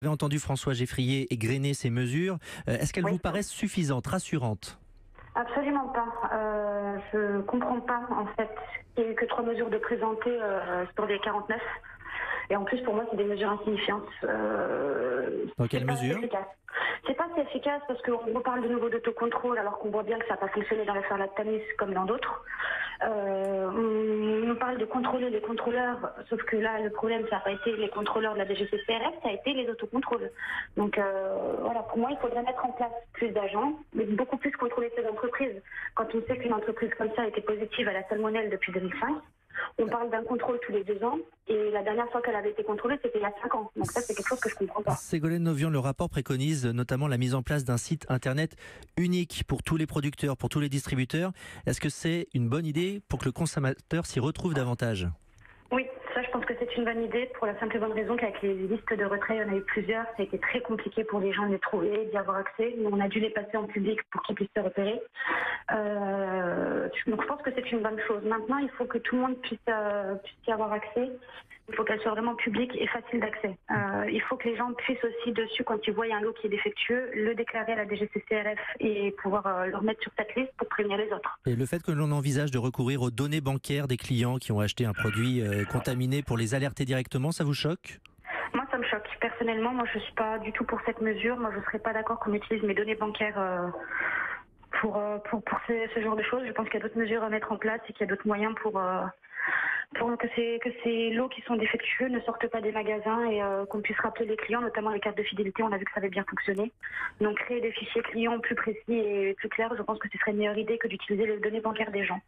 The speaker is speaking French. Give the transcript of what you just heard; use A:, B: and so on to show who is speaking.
A: Vous avez entendu François Geffrier égrener ces mesures. Est-ce qu'elles
B: Oui,
A: vous paraissent suffisantes, rassurantes?
B: absolument pas. Je comprends pas en fait qu'il n'y ait eu que 3 mesures de présenter sur les 49. Et en plus pour moi c'est des mesures insignifiantes.
A: Dans quelles
B: C'est pas assez
A: mesures?
B: efficace. C'est pas assez efficace parce qu'on reparle de nouveau d'autocontrôle alors qu'on voit bien que ça n'a pas fonctionné dans l'affaire Lactalis comme dans d'autres. On nous parle de contrôler les contrôleurs, sauf que là le problème ça n'a pas été les contrôleurs de la DGCCRF, ça a été les autocontrôles. Donc voilà, pour moi il faudrait mettre en place plus d'agents, mais beaucoup plus contrôler ces entreprises. Quand on sait qu'une entreprise comme ça était positive à la salmonelle depuis 2005, on parle d'un contrôle tous les 2 ans, et la dernière fois qu'elle avait été contrôlée, c'était il y a 5 ans. Donc ça, c'est quelque chose que je ne comprends pas.
A: Ségolène Nauvion, le rapport préconise notamment la mise en place d'un site internet unique pour tous les producteurs, pour tous les distributeurs. Est-ce que c'est une bonne idée pour que le consommateur s'y retrouve davantage?
B: Oui, ça je pense que c'est une bonne idée pour la simple et bonne raison qu'avec les listes de retrait, il y en a eu plusieurs, ça a été très compliqué pour les gens de les trouver, d'y avoir accès. Nous, on a dû les passer en public pour qu'ils puissent se repérer. Donc je pense que c'est une bonne chose. Maintenant, il faut que tout le monde puisse y avoir accès. Il faut qu'elle soit vraiment publique et facile d'accès. Il faut que les gens puissent aussi dessus, quand ils voient un lot qui est défectueux, le déclarer à la DGCCRF et pouvoir le remettre sur cette liste pour prévenir les autres.
A: Et le fait que l'on envisage de recourir aux données bancaires des clients qui ont acheté un produit contaminé pour les alerter directement, ça vous choque?
B: Moi, ça me choque. Personnellement, moi, je ne suis pas du tout pour cette mesure. Moi, je ne serais pas d'accord qu'on utilise mes données bancaires pour ce genre de choses. Je pense qu'il y a d'autres mesures à mettre en place et qu'il y a d'autres moyens pour que ces lots qui sont défectueux ne sortent pas des magasins et qu'on puisse rappeler les clients, notamment les cartes de fidélité. On a vu que ça avait bien fonctionné. Donc, créer des fichiers clients plus précis et plus clairs, je pense que ce serait une meilleure idée que d'utiliser les données bancaires des gens.